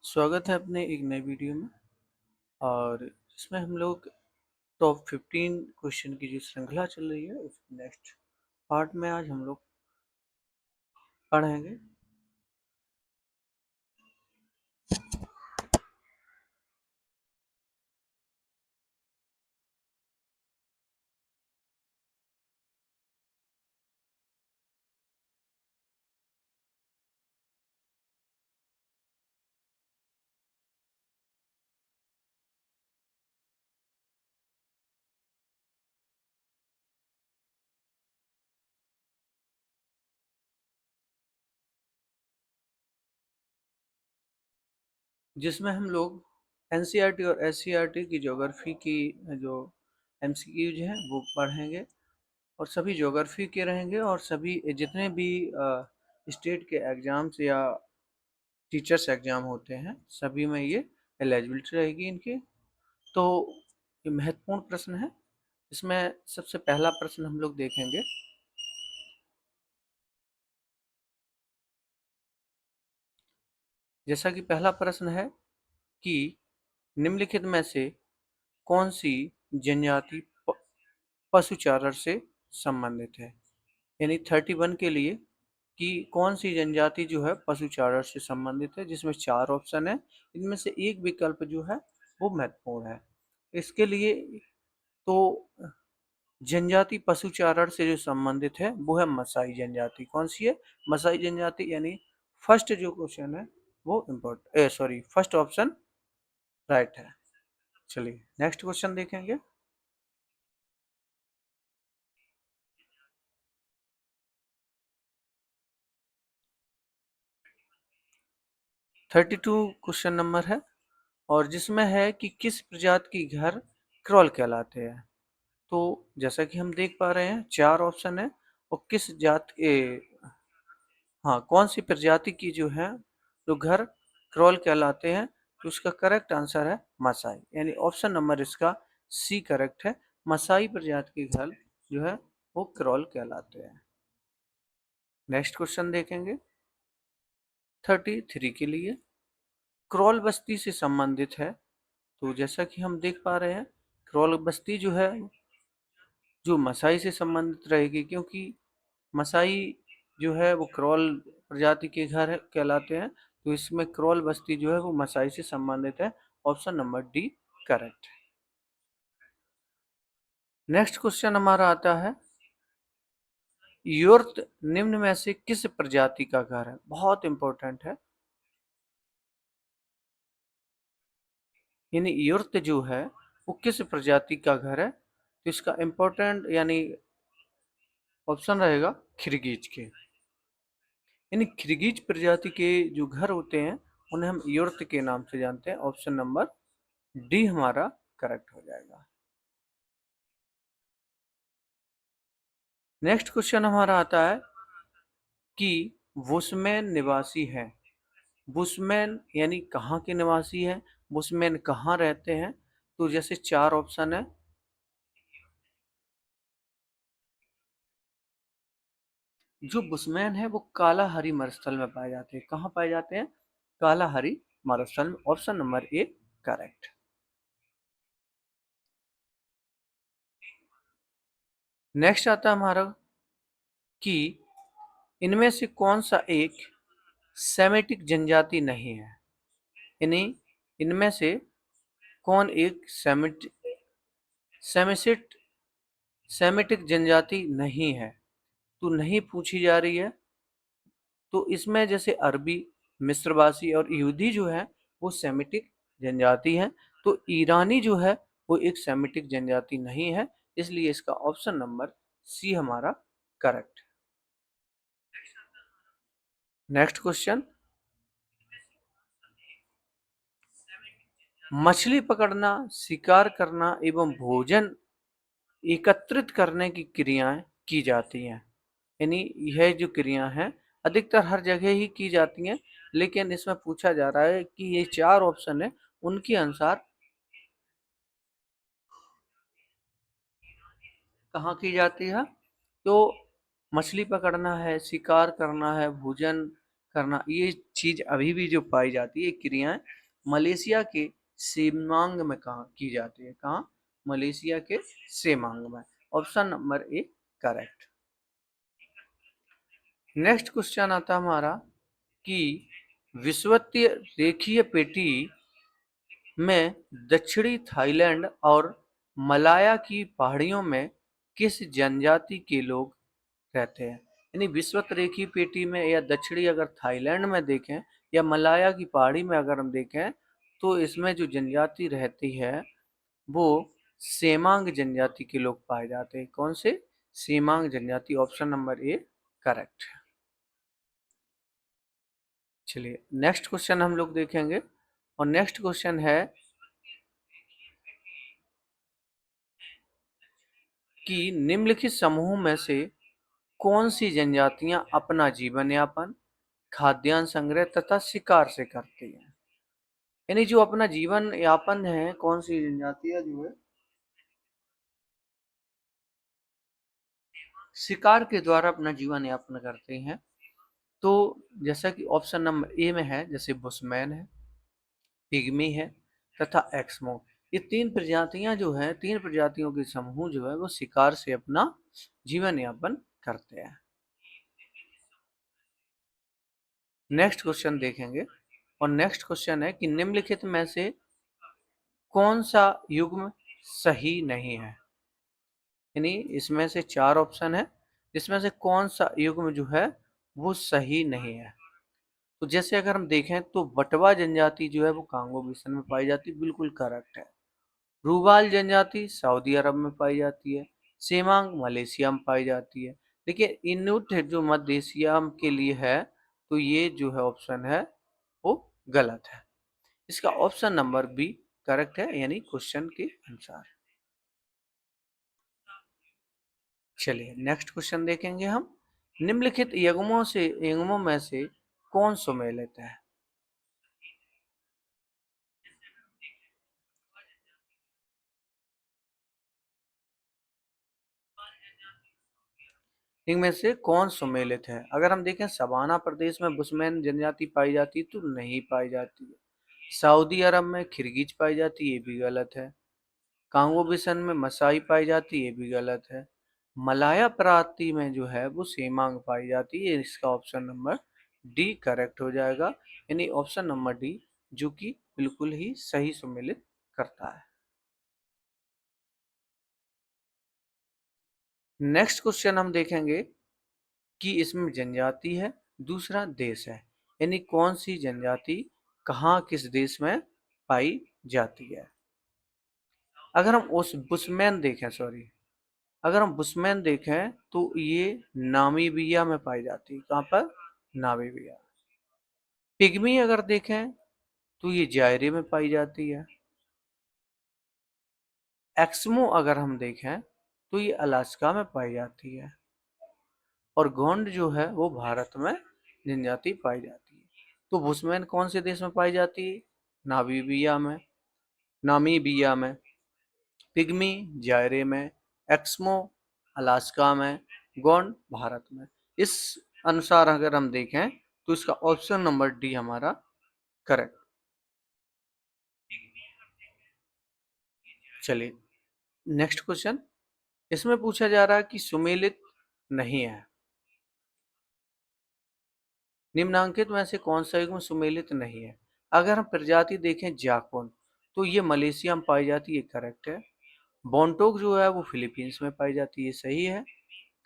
स्वागत है अपने एक नए वीडियो में। और इसमें हम लोग टॉप 15 क्वेश्चन की जो श्रृंखला चल रही है उस नेक्स्ट पार्ट में आज हम लोग पढ़ेंगे। जिसमें हम लोग एनसीईआरटी और एससीईआरटी की ज्योग्राफी की जो एमसीक्यूज हैं वो पढ़ेंगे। और सभी ज्योग्राफी के रहेंगे और सभी जितने भी स्टेट के एग्जाम्स या टीचर्स एग्जाम होते हैं सभी में ये एलिजिबिलिटी रहेगी इनकी। तो ये महत्वपूर्ण प्रश्न है। इसमें सबसे पहला प्रश्न हम लोग देखेंगे। जैसा कि पहला प्रश्न है कि निम्नलिखित में से कौन सी जनजाति पशुचारण से संबंधित है। यानी 31 के लिए कि कौन सी जनजाति जो है पशुचारण से संबंधित है, जिसमें 4 ऑप्शन है। इनमें से एक विकल्प जो है वो महत्वपूर्ण है। इसके लिए तो जनजाति पशुचारण से जो संबंधित है वो है मसाई जनजाति। कौन सी है? मसाई जनजाति। यानी फर्स्ट जो क्वेश्चन है वो फर्स्ट ऑप्शन राइट है। चलिए नेक्स्ट क्वेश्चन देखेंगे। 32 क्वेश्चन नंबर है और जिसमें है कि किस प्रजाति की घर क्रॉल कहलाते हैं। तो जैसा कि हम देख पा रहे हैं 4 ऑप्शन है और किस जात के कौन सी प्रजाति की जो है जो घर क्रॉल कहलाते हैं, तो उसका करेक्ट आंसर है मसाई। यानी ऑप्शन नंबर इसका सी करेक्ट है। मसाई प्रजाति के घर जो है वो क्रॉल कहलाते हैं। नेक्स्ट क्वेश्चन देखेंगे 33 के लिए। क्रॉल बस्ती से संबंधित है। तो जैसा कि हम देख पा रहे हैं क्रॉल बस्ती जो है जो मसाई से संबंधित रहेगी, क्योंकि मसाई जो है वो क्रॉल प्रजाति के घर कहलाते हैं। तो इसमें क्रॉल बस्ती जो है वो मसाई से संबंधित है। ऑप्शन नंबर डी करेक्ट है। नेक्स्ट क्वेश्चन हमारा आता है योर्त निम्न में से किस प्रजाति का घर है। बहुत इंपॉर्टेंट है। यानी योर्त जो है वो किस प्रजाति का घर है, तो इसका इंपॉर्टेंट यानी ऑप्शन रहेगा खिरगीज के। यानी खिरगीज प्रजाति के जो घर होते हैं उन्हें हम योर्त के नाम से जानते हैं। ऑप्शन नंबर डी हमारा करेक्ट हो जाएगा। नेक्स्ट क्वेश्चन हमारा आता है कि बुशमैन निवासी है। बुशमैन यानी कहाँ के निवासी है, बुशमैन कहाँ रहते हैं। तो जैसे 4 ऑप्शन है। जो बुशमैन है वो कालाहरी मरुस्थल में पाए जाते हैं। कहाँ पाए जाते हैं? कालाहरी मरुस्थल में। Option number A correct. Next आता है हमारा कि इनमें से कौन सा एक सेमेटिक जनजाति नहीं है। यानी इनमें से कौन एक सेमिसिट सेमेटिक जनजाति नहीं है। तो नहीं पूछी जा रही है। तो इसमें जैसे अरबी, मिस्रभाषी और यहूदी जो है वो सेमिटिक जनजाति है। तो ईरानी जो है वो एक सेमिटिक जनजाति नहीं है। इसलिए इसका ऑप्शन नंबर सी हमारा करेक्ट है। नेक्स्ट क्वेश्चन, मछली पकड़ना, शिकार करना एवं भोजन एकत्रित करने की क्रियाएं की जाती हैं। यानी यह जो क्रिया हैं अधिकतर हर जगह ही की जाती हैं, लेकिन इसमें पूछा जा रहा है कि ये 4 ऑप्शन है उनके अनुसार कहाँ की जाती है। तो मछली पकड़ना है, शिकार करना है, भोजन करना, ये चीज अभी भी जो पाई जाती है क्रियाएं मलेशिया के सेमांग में कहा की जाती है। कहाँ? मलेशिया के सेमांग में। Option number A correct. Next question आता हमारा कि विषुवतीय रेखीय पेटी में दक्षिणी थाईलैंड और मलाया की पहाड़ियों में किस जनजाति के लोग रहते हैं? यानी विषुवत रेखीय पेटी में या दक्षिणी अगर थाईलैंड में देखें या मलाया की पहाड़ी में अगर हम देखें तो इसमें जो जनजाति रहती है वो सेमांग जनजाति के लोग पाए जाते हैं। कौन से? सेमांग जनजाति। ऑप्शन नंबर ए करेक्ट है। चलिए नेक्स्ट क्वेश्चन हम लोग देखेंगे और नेक्स्ट क्वेश्चन है कि निम्नलिखित समूह में से कौन सी जनजातियां अपना जीवन यापन खाद्यान्न संग्रह तथा शिकार से करती हैं? यानी जो अपना जीवन यापन है, कौन सी जनजातियां जो है शिकार के द्वारा अपना जीवन यापन करते हैं? तो जैसा कि ऑप्शन नंबर ए में है, जैसे बुशमैन है, पिग्मी है तथा एक्समो। ये तीन प्रजातियां जो है, तीन प्रजातियों के समूह जो है वो शिकार से अपना जीवन यापन करते हैं। नेक्स्ट क्वेश्चन देखेंगे और नेक्स्ट क्वेश्चन है कि निम्नलिखित में से कौन सा युग्म सही नहीं है? यानी इसमें से चार ऑप्शन है, जिसमें से कौन सा युग्म जो है वो सही नहीं है? तो जैसे अगर हम देखें तो बटवा जनजाति जो है वो कांगो बेसिन में पाई जाती है, बिल्कुल करेक्ट है। रूबाल जनजाति सऊदी अरब में पाई जाती है। सेमांग मलेशिया में पाई जाती है। देखिए इनुट जो मध्य एशिया के लिए है, तो ये जो है ऑप्शन है वो गलत है। इसका ऑप्शन नंबर बी करेक्ट है, यानी क्वेश्चन के अनुसार। चलिए नेक्स्ट क्वेश्चन देखेंगे हम। निम्नलिखित युग्मों में से कौन सुमेलित है? इनमें से कौन सुमेलित है? अगर हम देखें सवाना प्रदेश में बुशमैन जनजाति पाई जाती है तो नहीं पाई जाती है। सऊदी अरब में खिरगिज पाई जाती है, ये भी गलत है। कांगो बिसन में मसाई पाई जाती है, ये भी गलत है। मलाया प्रांति में जो है वो सेमांग पाई जाती है। इसका ऑप्शन नंबर डी करेक्ट हो जाएगा, यानी ऑप्शन नंबर डी जो कि बिल्कुल ही सही सुमेलित करता है। नेक्स्ट क्वेश्चन हम देखेंगे कि इसमें जनजाति है, दूसरा देश है, यानी कौन सी जनजाति कहाँ किस देश में पाई जाती है। अगर हम उस बुशमैन देखें, सॉरी, अगर हम बुशमैन देखें तो ये नामीबिया में पाई जाती है। कहाँ पर? नामीबिया। पिग्मी अगर देखें तो ये जायरे में पाई जाती है। एक्समो अगर हम देखें तो ये अलास्का में पाई जाती है। और गोंड जो है वो भारत में जनजाति पाई जाती है। तो बुशमैन कौन से देश में पाई जाती है? नामीबिया में। नामीबिया में। पिग्मी जायरे में। एक्समो अलास्का में। गोंड भारत में। इस अनुसार अगर हम देखें तो इसका ऑप्शन नंबर डी हमारा करेक्ट। चलिए नेक्स्ट क्वेश्चन। इसमें पूछा जा रहा है कि सुमेलित नहीं है। निम्नांकित में से कौन सा युग्म सुमेलित नहीं है? अगर हम प्रजाति देखें जाकुन तो ये मलेशिया में पाई जाती है, करेक्ट है। बोंटोक जो है वो फिलीपींस में पाई जाती है, सही है।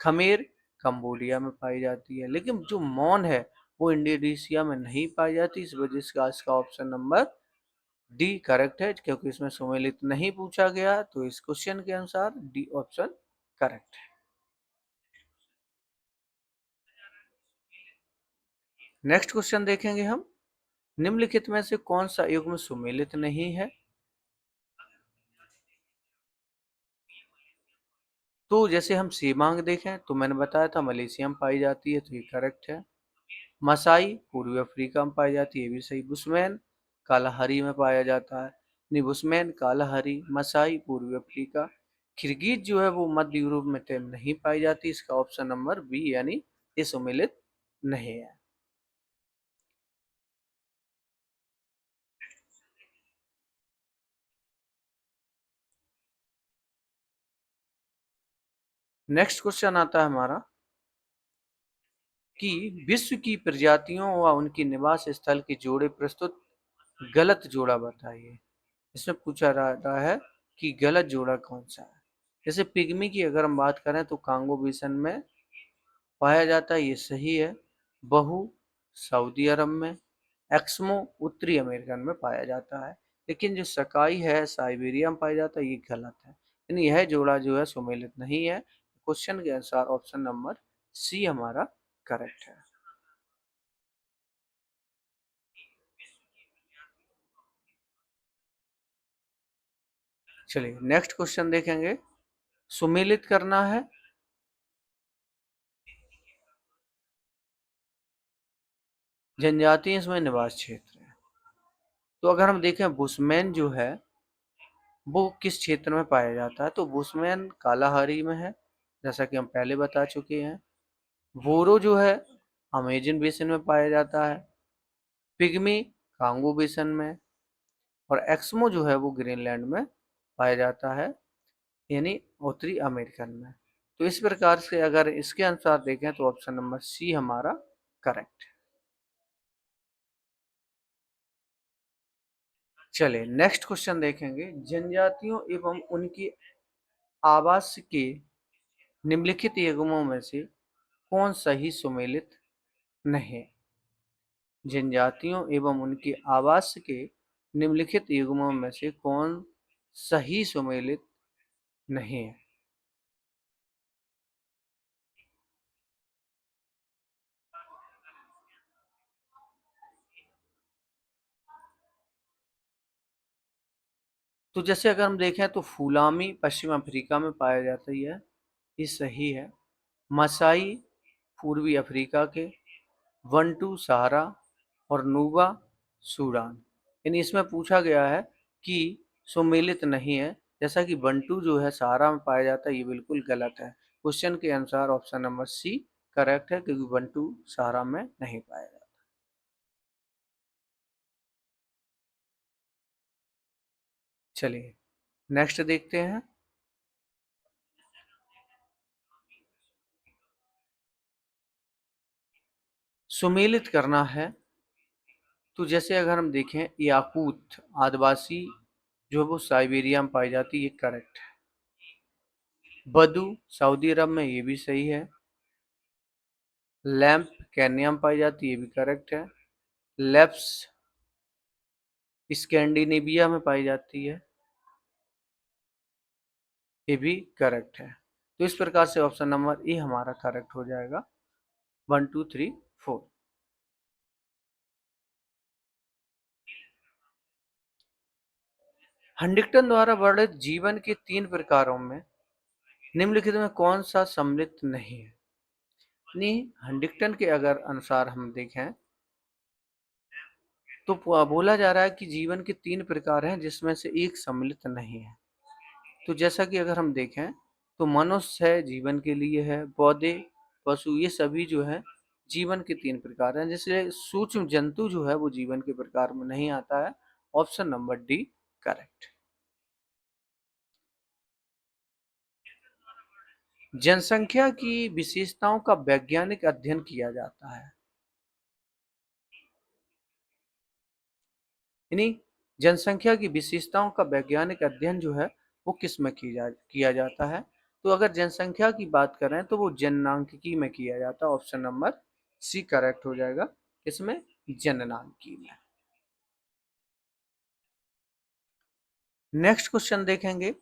खमेर कंबोडिया में पाई जाती है, लेकिन जो मौन है वो इंडोनेशिया में नहीं पाई जाती। इस वजह से इसका ऑप्शन नंबर डी करेक्ट है, क्योंकि इसमें सुमेलित नहीं पूछा गया, तो इस क्वेश्चन के अनुसार डी ऑप्शन करेक्ट है। नेक्स्ट क्वेश्चन देखेंगे हम। निम्नलिखित में से कौन सा युग्म सुमेलित नहीं है? तो जैसे हम सीमांग देखें तो मैंने बताया था मलेशिया में पाई जाती है, तो ये करेक्ट है। मसाई पूर्वी अफ्रीका में पाई जाती है, ये भी सही। बुशमैन कालाहारी में पाया जाता है। नहीं, बुशमैन कालाहारी मसाई पूर्वी अफ्रीका। किर्गिज जो है वो मध्य यूरोप में नहीं पाई जाती। इसका ऑप्शन नंबर बी यानी ये सुमेलित नहीं है। नेक्स्ट क्वेश्चन आता है हमारा कि विश्व की प्रजातियों व उनकी निवास स्थल के जोड़े प्रस्तुत गलत जोड़ा बताइए। इसमें पूछा रहा है कि गलत जोड़ा कौन सा है। जैसे पिग्मी की अगर हम बात करें तो कांगो बेसिन में पाया जाता है, ये सही है। बहु सऊदी अरब में, एक्समो उत्तरी अमेरिकन में पाया जाता है। लेकिन जो सकाई है साइबेरिया में पाया जाता है, ये गलत है। यानी यह जोड़ा जो है सुमेलित नहीं है। क्वेश्चन के अनुसार ऑप्शन नंबर सी हमारा करेक्ट है। चलिए नेक्स्ट क्वेश्चन देखेंगे। सुमेलित करना है जनजाति, इसमें निवास क्षेत्र है। तो अगर हम देखें बुशमैन जो है वो किस क्षेत्र में पाया जाता है, तो बुशमैन कालाहारी में है, जैसा कि हम पहले बता चुके हैं। बोरो जो है अमेजन बेसिन में पाया जाता है। पिग्मी कांगो बेसिन में। और एक्समो जो है वो ग्रीनलैंड में पाया जाता है, यानी उत्तरी अमेरिकन में। तो इस प्रकार से अगर इसके अनुसार देखें तो ऑप्शन नंबर सी हमारा करेक्ट है। चलिए नेक्स्ट क्वेश्चन देखेंगे। जनजातियों एवं उनकी आवास के निम्नलिखित युग्मों में से कौन सही सुमेलित नहीं है। जनजातियों एवं उनके आवास के निम्नलिखित युग्मों में से कौन सही सुमेलित नहीं है। तो जैसे अगर हम देखें तो फूलामी पश्चिम अफ्रीका में पाया जाता है, ये सही है। मसाई पूर्वी अफ्रीका के, वंटू सहारा और नुबा सूडान। यानी इसमें पूछा गया है कि सुमेलित नहीं है, जैसा कि बंटू जो है सहारा में पाया जाता है, ये बिल्कुल गलत है। क्वेश्चन के अनुसार ऑप्शन नंबर सी करेक्ट है, क्योंकि बंटू सहारा में नहीं पाया जाता। चलिए नेक्स्ट देखते हैं। सुमेलित करना है तो जैसे अगर हम देखें याकूत आदिवासी जो वो साइबेरिया में पाई जाती है, ये करेक्ट है। बदू सऊदी अरब में, ये भी सही है। लैंप केन्या में पाई जाती है, ये भी करेक्ट है। लेप्स स्कैंडिनेविया में पाई जाती है, ये भी करेक्ट है। तो इस प्रकार से ऑप्शन नंबर ए हमारा करेक्ट हो जाएगा। 1 2 3 4। हंटिंगटन द्वारा वर्णित जीवन के 3 प्रकारों में निम्नलिखित में कौन सा सम्मिलित नहीं है। नहीं, हंटिंगटन के अगर अनुसार हम देखें तो बोला जा रहा है कि जीवन के 3 प्रकार हैं जिसमें से एक सम्मिलित नहीं है। तो जैसा कि अगर हम देखें तो मनुष्य है जीवन के लिए है, पौधे पशु ये सभी जो है जीवन के 3 प्रकार हैं, जिससे सूक्ष्म जंतु जो है वो जीवन के प्रकार में नहीं आता है। Option number D correct. जनसंख्या की विशेषताओं का वैज्ञानिक अध्ययन किया जाता है, यानी जनसंख्या की विशेषताओं का वैज्ञानिक अध्ययन जो है वो किस में किया जाता है। तो अगर जनसंख्या की बात करें तो वो जननांकिकी में किया जाता है। ऑप्शन नंबर सी करेक्ट हो जाएगा, इसमें जननांकिकी में। नेक्स्ट क्वेश्चन देखेंगे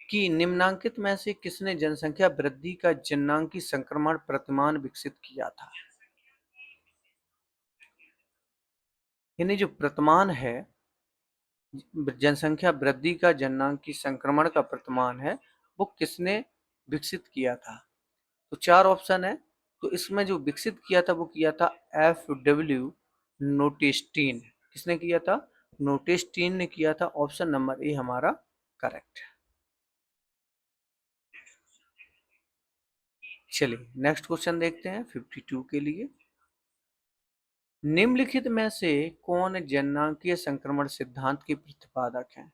कि निम्नांकित में से किसने जनसंख्या वृद्धि का जननांकी संक्रमण प्रतिमान विकसित किया था। यानी जो प्रतिमान है जनसंख्या वृद्धि का जननांकी संक्रमण का प्रतिमान है वो किसने विकसित किया था। तो 4 ऑप्शन है। तो इसमें जो विकसित किया था वो किया था F.W. नोटेस्टीन। किसने किया था? नोटेस्टीन ने किया था। ऑप्शन नंबर ए हमारा करेक्ट है। चलिए नेक्स्ट क्वेश्चन देखते हैं 52 के लिए। निम्नलिखित में से कौन जननांकीय संक्रमण सिद्धांत के प्रतिपादक हैं।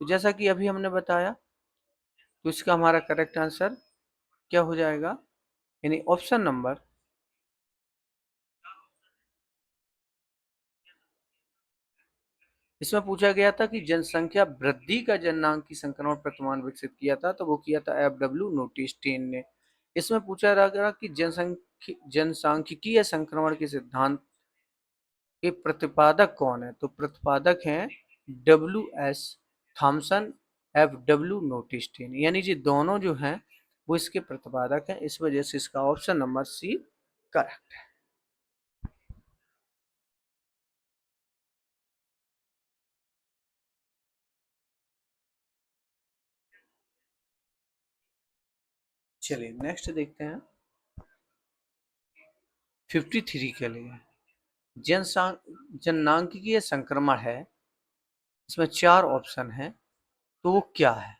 तो जैसा कि अभी हमने बताया तो इसका हमारा करेक्ट आंसर क्या हो जाएगा, यानी ऑप्शन नंबर इसमें पूछा गया था कि जनसंख्या वृद्धि का जननांगी संक्रमण प्रतिमान विकसित किया था, तो वो किया था एफ.डब्ल्यू. नोटिस्टेन ने। इसमें पूछा गया कि जनसांख्यिकीय संक्रमण के सिद्धांत के प्रतिपादक कौन है, तो प्रतिपादक हैं डब्ल्यू.एस. Thompson, F.W.. नोटिस्टेन, यानी ये दोनों जो हैं वो इसके प्रतिपादक हैं। इस वजह से इसका ऑप्शन नंबर सी करेक्ट है। चलिए नेक्स्ट देखते हैं 53 के लिए। जननांगीय संक्रमण है, इसमें 4 ऑप्शन हैं, तो वो क्या है?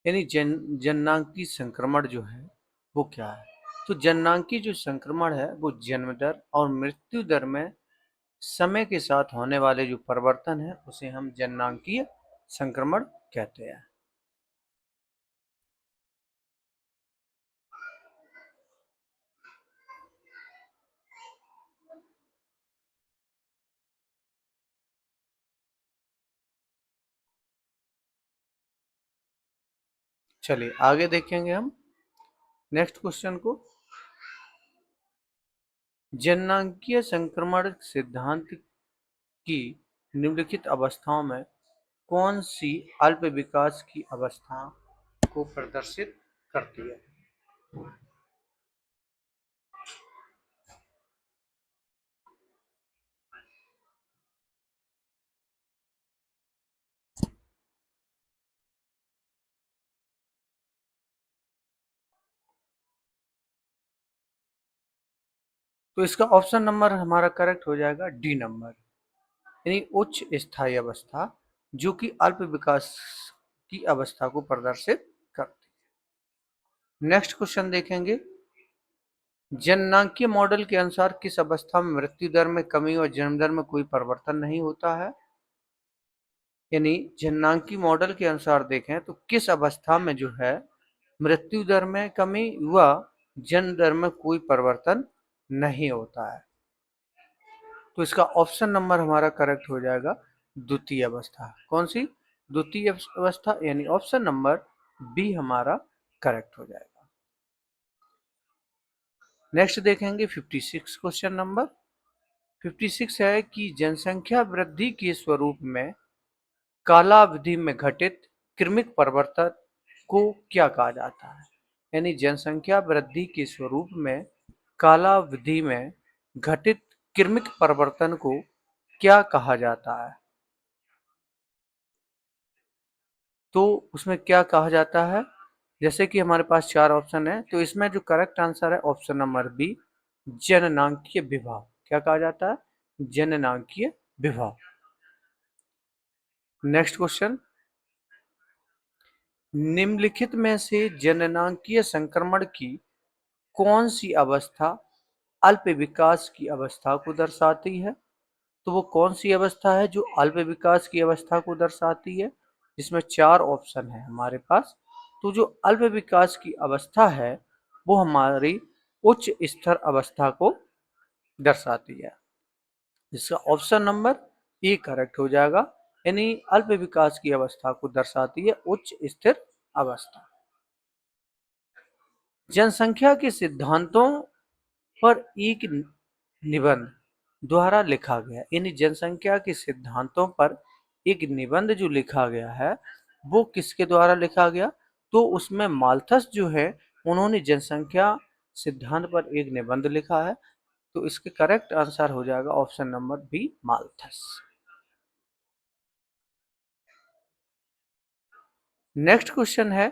यानी जननांगी संक्रमण जो है वो क्या है? तो जननांगी जो संक्रमण है वो जन्म दर और मृत्यु दर में समय के साथ होने वाले जो परिवर्तन है उसे हम जननांगीय संक्रमण कहते हैं। चलिए आगे देखेंगे हम नेक्स्ट क्वेश्चन को। जननांगीय संक्रमण सिद्धांत की निम्नलिखित अवस्थाओं में कौन सी अल्प विकास की अवस्था को प्रदर्शित करती है? तो इसका ऑप्शन नंबर हमारा करेक्ट हो जाएगा डी नंबर, यानी उच्च स्थायी अवस्था, जो कि अल्प विकास की अवस्था को प्रदर्शित करती है। नेक्स्ट क्वेश्चन देखेंगे। जननांगीय मॉडल के अनुसार किस अवस्था में मृत्यु दर में कमी और जन्म दर में कोई परिवर्तन नहीं होता है? यानी जननांगीय मॉडल के अनुसार देखें तो किस अवस्था में जो है मृत्यु दर में कमी व जन्म दर में कोई परिवर्तन नहीं होता है? तो इसका ऑप्शन नंबर हमारा करेक्ट हो जाएगा द्वितीय अवस्था। कौन सी? द्वितीय अवस्था, यानी ऑप्शन नंबर बी हमारा करेक्ट हो जाएगा। नेक्स्ट देखेंगे 56 क्वेश्चन नंबर। 56 है कि जनसंख्या वृद्धि के स्वरूप में कालावधि में घटित क्रमिक परिवर्तन को क्या कहा जाता है? यानी जनसंख्या वृद्धि के स्वरूप में कालावधि में घटित क्रमिक परिवर्तन को क्या कहा जाता है? तो उसमें क्या कहा जाता है? जैसे कि हमारे पास चार ऑप्शन है, तो इसमें जो करेक्ट आंसर है ऑप्शन नंबर बी, जननांगीय विभाव। क्या कहा जाता है? जननांगीय विभाव। Next question. निम्नलिखित में से जननांगीय संक्रमण की कौन सी अवस्था अल्प विकास की अवस्था को दर्शाती है? तो वो कौन सी अवस्था है जो अल्प विकास की अवस्था को दर्शाती है? इसमें चार ऑप्शन है हमारे पास। तो जो अल्प विकास की अवस्था है वो हमारी उच्च स्तर अवस्था को दर्शाती है। इसका ऑप्शन नंबर ए करेक्ट हो जाएगा, यानी अल्प विकास की अवस्था को दर्शाती है उच्च स्थिर अवस्था। जनसंख्या के सिद्धांतों पर एक निबंध द्वारा लिखा गया, यानी जनसंख्या के सिद्धांतों पर एक निबंध जो लिखा गया है वो किसके द्वारा लिखा गया? तो उसमें माल्थस जो है उन्होंने जनसंख्या सिद्धांत पर एक निबंध लिखा है। तो इसके करेक्ट आंसर हो जाएगा option number B, Malthus. Next question है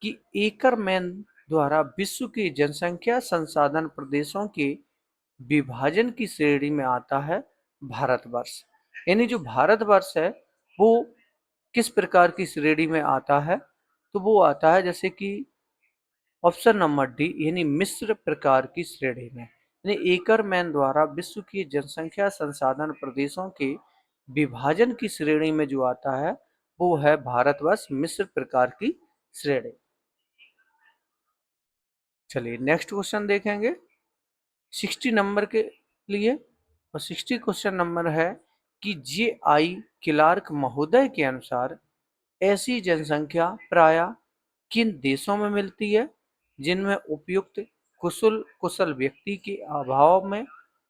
कि एकरमैन द्वारा विश्व की जनसंख्या संसाधन प्रदेशों के विभाजन की श्रेणी में आता है भारतवर्ष। यानी जो भारतवर्ष है वो किस प्रकार की श्रेणी में आता है? तो वो आता है जैसे कि ऑप्शन नंबर डी, यानी मिश्र प्रकार की श्रेणी में। यानी एकरमैन द्वारा विश्व की जनसंख्या संसाधन प्रदेशों के विभाजन की श्रेणी में जो आता है वो है भारतवर्ष मिश्र प्रकार की श्रेणी। चलिए नेक्स्ट क्वेश्चन देखेंगे 60 नंबर के लिए। और 60 क्वेश्चन नंबर है कि जे आई क्लार्क महोदय के अनुसार ऐसी जनसंख्या प्राय किन देशों में मिलती है जिनमें उपयुक्त कुशल व्यक्ति के अभाव में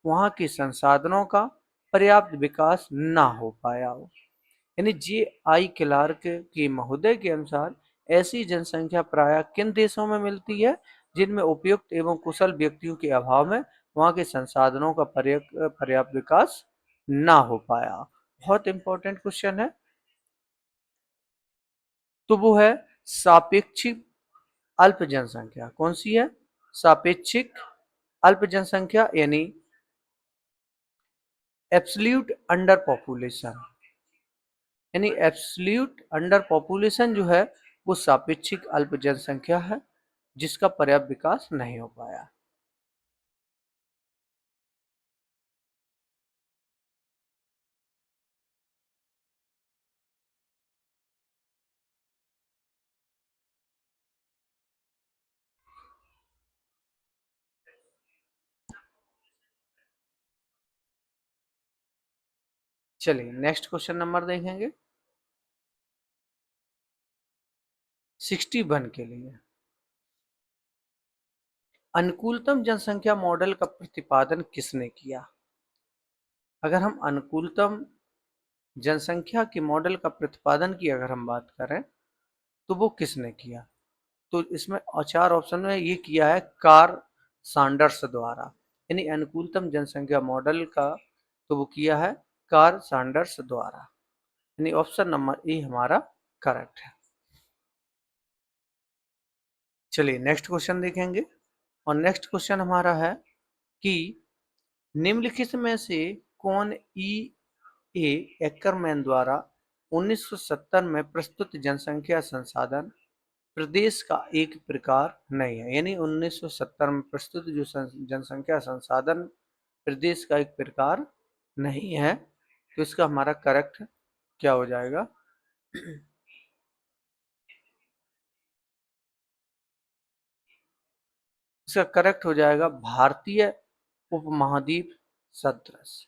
वहां के संसाधनों का पर्याप्त विकास ना हो पाया हो? यानी जे आई क्लार्क के महोदय के अनुसार ऐसी जनसंख्या प्राय किन देशों में मिलती है जिनमें उपयुक्त एवं कुशल व्यक्तियों के अभाव में वहां के संसाधनों का पर्याप्त विकास ना हो पाया? बहुत इंपॉर्टेंट क्वेश्चन है। तो वो है सापेक्षिक अल्प जनसंख्या। कौन सी है? सापेक्षिक अल्प जनसंख्या, यानी एब्सोल्यूट अंडर पॉपुलेशन। यानी एब्सोल्यूट अंडर पॉपुलेशन जो है वो सापेक्षिक अल्प जनसंख्या है जिसका पर्याप्त विकास नहीं हो पाया। चलिए नेक्स्ट क्वेश्चन नंबर देखेंगे 61 के लिए। अनुकूलतम जनसंख्या मॉडल का प्रतिपादन किसने किया? अगर हम अनुकूलतम जनसंख्या के मॉडल का प्रतिपादन की अगर हम बात करें तो वो किसने किया? तो इसमें चार ऑप्शन में ये किया है कार्ल सैंडर्स द्वारा, यानी अनुकूलतम जनसंख्या मॉडल का तो वो किया है कार्ल सैंडर्स द्वारा, यानी ऑप्शन नंबर ए हमारा करेक्ट है। चलिए नेक्स्ट क्वेश्चन देखेंगे और नेक्स्ट क्वेश्चन हमारा है कि निम्नलिखित में से कौन ई ए एक्करमैन द्वारा 1970 में प्रस्तुत जनसंख्या संसाधन प्रदेश का एक प्रकार नहीं है, यानी 1970 में प्रस्तुत जो जनसंख्या संसाधन प्रदेश का एक प्रकार नहीं है, तो इसका हमारा करेक्ट क्या हो जाएगा? इसका करेक्ट हो जाएगा भारतीय उपमहाद्वीप सदृश,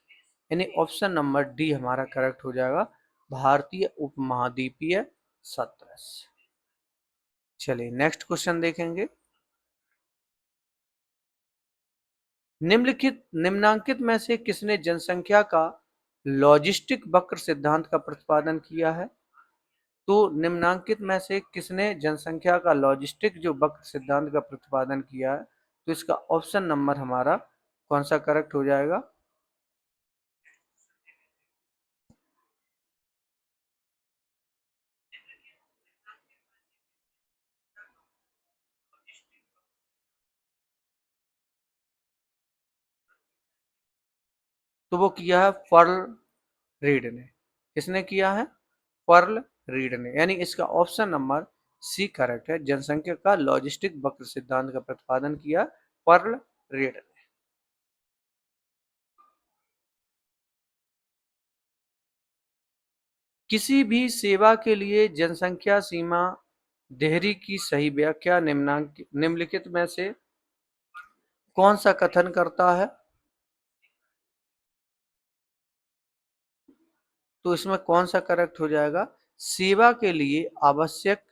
यानी ऑप्शन नंबर डी हमारा करेक्ट हो जाएगा भारतीय उपमहाद्वीपीय सदृश। चलिए नेक्स्ट क्वेश्चन देखेंगे। निम्नांकित में से किसने जनसंख्या का लॉजिस्टिक वक्र सिद्धांत का प्रतिपादन किया है? तो निम्नांकित में से किसने जनसंख्या का लॉजिस्टिक जो वक्र सिद्धांत का प्रतिपादन किया है? तो इसका ऑप्शन नंबर हमारा कौन सा करेक्ट हो जाएगा? तो वो किया है पर्ल रीड ने। किसने किया है? पर्ल रीड ने, यानी इसका ऑप्शन नंबर सी करेक्ट है। जनसंख्या का लॉजिस्टिक वक्र सिद्धांत का प्रतिपादन किया पर्ल रीड ने। किसी भी सेवा के लिए जनसंख्या सीमा देहरी की सही व्याख्या निम्नलिखित में से कौन सा कथन करता है? तो इसमें कौन सा करेक्ट हो जाएगा? सेवा के लिए आवश्यक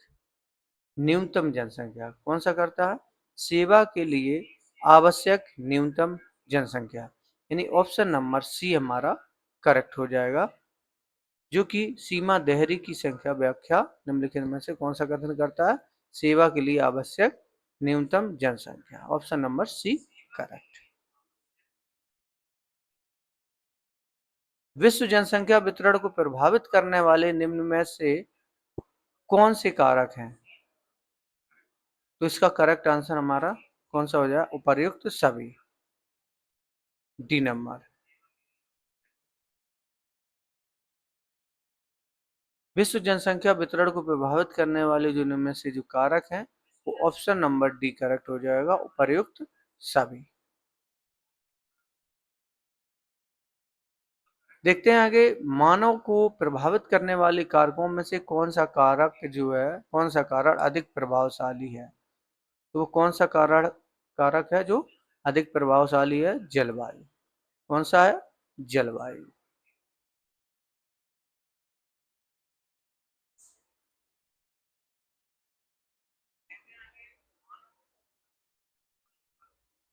न्यूनतम जनसंख्या कौन सा करता है? सेवा के लिए आवश्यक न्यूनतम जनसंख्या, यानी ऑप्शन नंबर सी हमारा करेक्ट हो जाएगा, जो कि सीमा देहरी की संख्या व्याख्या निम्नलिखित में से कौन सा कथन करता है? सेवा के लिए आवश्यक न्यूनतम जनसंख्या, ऑप्शन नंबर सी करेक्ट। विश्व जनसंख्या वितरण को प्रभावित करने वाले निम्न में से कौन से कारक हैं? तो इसका करेक्ट आंसर हमारा कौन सा हो जाए? उपर्युक्त सभी, डी नंबर। विश्व जनसंख्या वितरण को प्रभावित करने वाले जो इनमें से जो कारक हैं वो ऑप्शन नंबर डी करेक्ट हो जाएगा, उपर्युक्त सभी। देखते हैं आगे, मानव को प्रभावित करने वाले कारकों में से कौन सा कारक जो है, कौन सा कारण अधिक प्रभावशाली है? तो वो कौन सा कारण कारक है जो अधिक प्रभावशाली है? जलवायु। कौन सा है? जलवायु।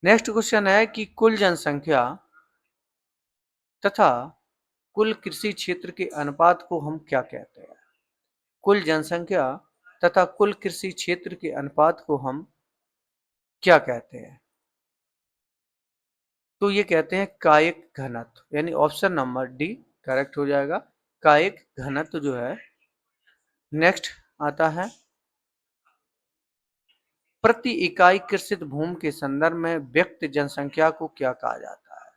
नेक्स्ट क्वेश्चन है कि कुल जनसंख्या तथा कुल कृषि क्षेत्र के अनुपात को हम क्या कहते हैं? कुल जनसंख्या तथा कुल कृषि क्षेत्र के अनुपात को हम क्या कहते हैं? तो ये कहते हैं कायिक घनत्व, यानी ऑप्शन नंबर डी करेक्ट हो जाएगा, कायिक घनत्व जो है। नेक्स्ट आता है, प्रति इकाई कृषित भूमि के संदर्भ में व्यक्त जनसंख्या को क्या कहा जाता है?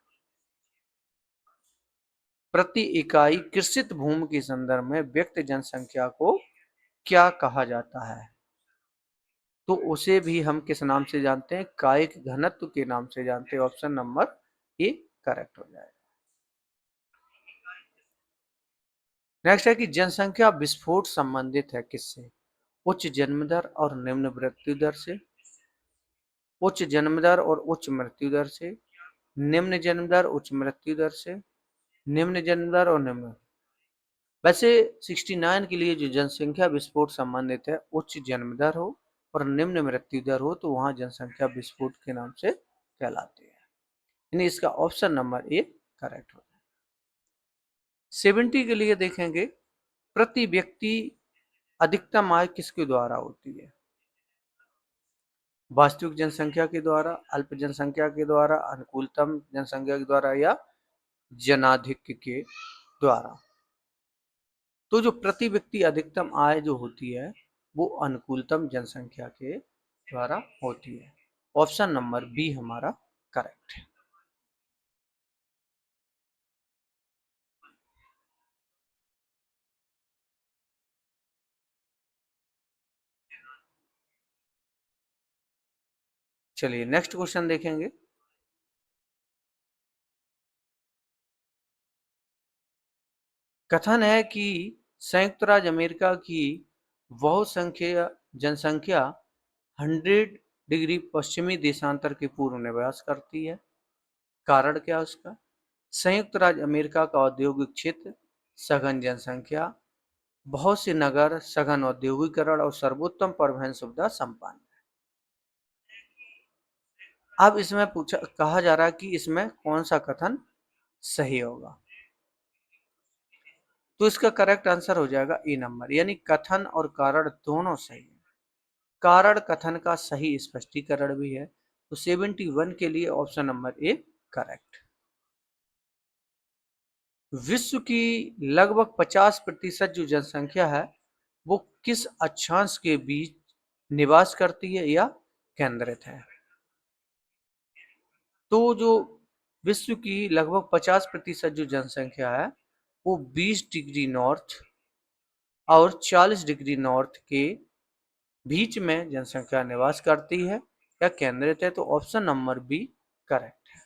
प्रति इकाई कृषित भूमि के संदर्भ में व्यक्त जनसंख्या को क्या कहा जाता है? तो उसे भी हम किस नाम से जानते हैं? कायिक घनत्व के नाम से जानते हैं। ऑप्शन नंबर ए करेक्ट हो जाएगा। नेक्स्ट है कि जनसंख्या विस्फोट संबंधित है किससे? उच्च जन्म दर और निम्न मृत्यु दर से, उच्च जन्म दर और उच्च मृत्यु दर से, निम्न जन्म दर उच्च मृत्यु दर से, निम्न जन्म दर और निम्न। वैसे 69 के लिए जो जनसंख्या विस्फोट संबंधित है, उच्च जन्म दर हो और निम्न मृत्यु दर हो तो वहां जनसंख्या विस्फोट के नाम से कहलाती है। यानी इसका ऑप्शन नंबर ए करेक्ट हो। 70 के लिए देखेंगे, प्रति व्यक्ति अधिकतम आय किसके द्वारा होती है? वास्तविक जनसंख्या के द्वारा, अल्प जनसंख्या के द्वारा, अनुकूलतम जनसंख्या के द्वारा या जनाधिक्य के द्वारा। तो जो प्रति व्यक्ति अधिकतम आय जो होती है वो अनुकूलतम जनसंख्या के द्वारा होती है। ऑप्शन नंबर बी हमारा करेक्ट है। चलिए नेक्स्ट क्वेश्चन देखेंगे। कथन है कि संयुक्त राज्य अमेरिका की बहुसंख्यक जनसंख्या 100 डिग्री पश्चिमी देशांतर के पूर्व निवास करती है। कारण क्या है उसका? संयुक्त राज्य अमेरिका का औद्योगिक क्षेत्र, सघन जनसंख्या, बहुत से नगर, सघन औद्योगिकरण और सर्वोत्तम परिवहन सुविधा संपन्न। अब इसमें पूछा कहा जा रहा है कि इसमें कौन सा कथन सही होगा? तो इसका करेक्ट आंसर हो जाएगा ए नंबर, यानी कथन और कारण दोनों सही है। कारण कथन का सही स्पष्टीकरण भी है। तो 71 के लिए ऑप्शन नंबर ए करेक्ट। विश्व की लगभग 50% जो जनसंख्या है वो किस अक्षांश के बीच निवास करती है या केंद्रित है? तो जो विश्व की लगभग 50% जो जनसंख्या है वो 20 डिग्री नॉर्थ और 40 डिग्री नॉर्थ के बीच में जनसंख्या निवास करती है या केंद्रित है। तो ऑप्शन नंबर बी करेक्ट है।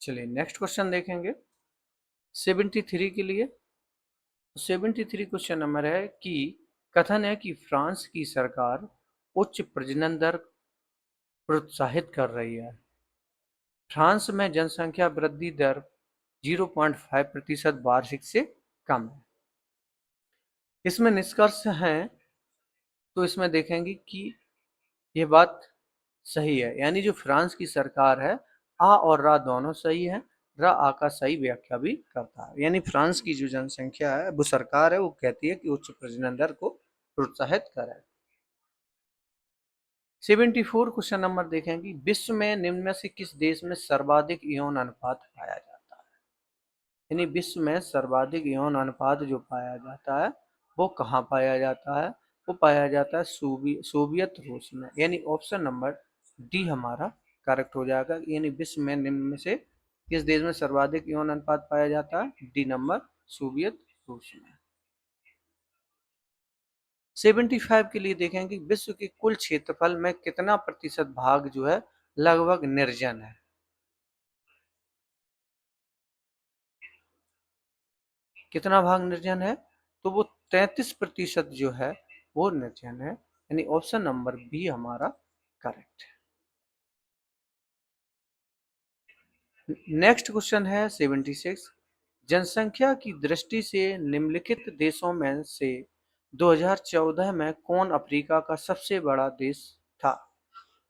चलिए नेक्स्ट क्वेश्चन देखेंगे 73 के लिए। 73 क्वेश्चन नंबर है कि कथन है कि फ्रांस की सरकार उच्च प्रजनन दर प्रोत्साहित कर रही है। फ्रांस में जनसंख्या वृद्धि दर 0.5% वार्षिक से कम है। इसमें निष्कर्ष है तो इसमें देखेंगे कि यह बात सही है, यानी जो फ्रांस की सरकार है आ और रा दोनों सही है, रा आ का सही व्याख्या भी करता है। यानी फ्रांस की जो जनसंख्या है वो सरकार है वो कहती है कि उच्च प्रजनन दर को प्रोत्साहित करे। 74 क्वेश्चन नंबर देखेंगे, विश्व में निम्न में से किस देश में सर्वाधिक यौन अनुपात पाया जाता है? यानी विश्व में सर्वाधिक यौन अनुपात जो पाया जाता है वो कहाँ पाया जाता है? वो पाया जाता है सोवियत रूस में। यानी ऑप्शन नंबर डी हमारा करेक्ट हो जाएगा। यानी विश्व में निम्न में से किस देश में सर्वाधिक यौन अनुपात पाया जाता है? डी नंबर, सोवियत रूस में। 75 के लिए देखेंगे विश्व के कुल क्षेत्रफल में कितना प्रतिशत भाग जो है लगभग निर्जन है? कितना भाग निर्जन है? तो वो 33% जो है वो निर्जन है। यानी ऑप्शन नंबर बी हमारा करेक्ट है। नेक्स्ट क्वेश्चन है 76। जनसंख्या की दृष्टि से निम्नलिखित देशों में से 2014 में कौन अफ्रीका का सबसे बड़ा देश था?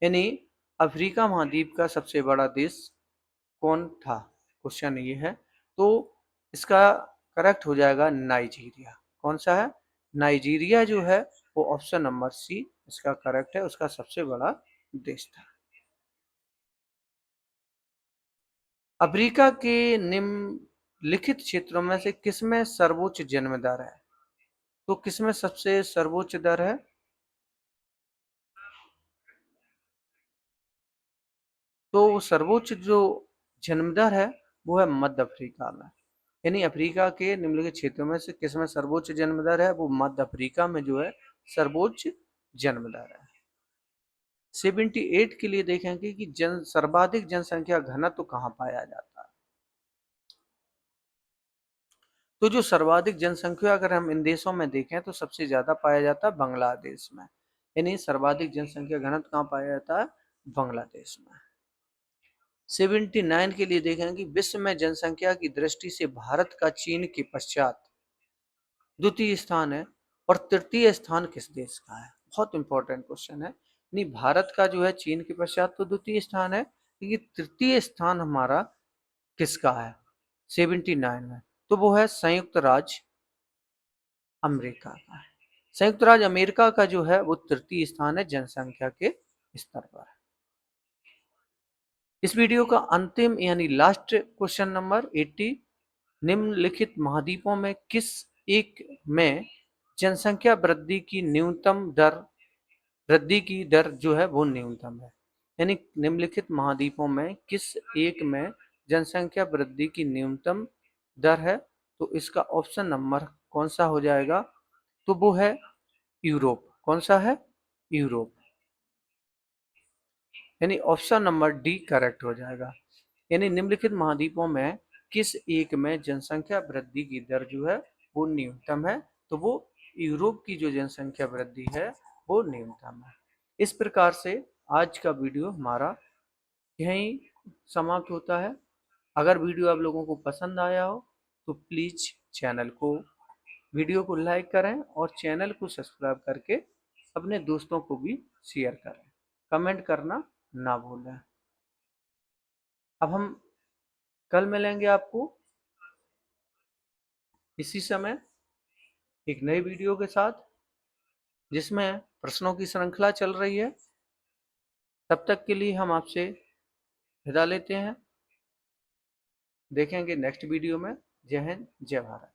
यानी अफ्रीका महाद्वीप का सबसे बड़ा देश कौन था? क्वेश्चन ये है। तो इसका करेक्ट हो जाएगा नाइजीरिया। कौन सा है? नाइजीरिया जो है वो ऑप्शन नंबर सी इसका करेक्ट है, उसका सबसे बड़ा देश था। अफ्रीका के निम्नलिखित क्षेत्रों में से किसमें सर्वोच्च जन्म दर है? तो किसमें सबसे सर्वोच्च दर है? तो सर्वोच्च जो जन्म दर है वो है मध्य अफ्रीका में। यानी अफ्रीका के निम्नलिखित क्षेत्रों में से किसमें सर्वोच्च जन्म दर है? वो मध्य अफ्रीका में जो है सर्वोच्च जन्म दर है। 78 के लिए देखेंगे कि सर्वाधिक जनसंख्या घनत्व कहाँ पाया जाता है? तो जो सर्वाधिक जनसंख्या अगर हम इन देशों में देखें तो सबसे ज्यादा पाया जाता है बांग्लादेश में। यानी सर्वाधिक जनसंख्या घनत्व कहाँ पाया जाता है? बांग्लादेश में। 79 के लिए देखेंगे विश्व में जनसंख्या की दृष्टि से भारत का चीन के पश्चात द्वितीय स्थान है और तृतीय स्थान किस देश का है? बहुत इंपॉर्टेंट क्वेश्चन है। नहीं, भारत का जो है चीन के पश्चात तो द्वितीय स्थान है, लेकिन तृतीय स्थान हमारा किसका है 79 में? तो वो है संयुक्त राज्य अमेरिका का है। संयुक्त राज्य अमेरिका का जो है वो तृतीय स्थान है जनसंख्या के स्तर पर। इस वीडियो का अंतिम यानी लास्ट क्वेश्चन नंबर 80। निम्नलिखित महाद्वीपों में किस एक में जनसंख्या वृद्धि की दर जो है वो न्यूनतम है? यानी निम्नलिखित महाद्वीपों में किस एक में जनसंख्या वृद्धि की न्यूनतम दर है? तो इसका ऑप्शन नंबर कौन सा हो जाएगा? तो वो है यूरोप। कौन सा है? यूरोप। यानी ऑप्शन नंबर डी करेक्ट हो जाएगा। यानी निम्नलिखित महाद्वीपों में किस एक में जनसंख्या वृद्धि की दर जो है वो न्यूनतम है? तो वो यूरोप की जो जनसंख्या वृद्धि है वो न्यूनतम है। इस प्रकार से आज का वीडियो हमारा यहीं समाप्त होता है। अगर वीडियो आप लोगों को पसंद आया हो तो प्लीज वीडियो को लाइक करें और चैनल को सब्सक्राइब करके अपने दोस्तों को भी शेयर करें। कमेंट करना ना भूलें। अब हम कल मिलेंगे आपको इसी समय एक नई वीडियो के साथ, जिसमें प्रश्नों की श्रृंखला चल रही है। तब तक के लिए हम आपसे विदा लेते हैं। देखेंगे नेक्स्ट वीडियो में। जय हिंद, जय भारत।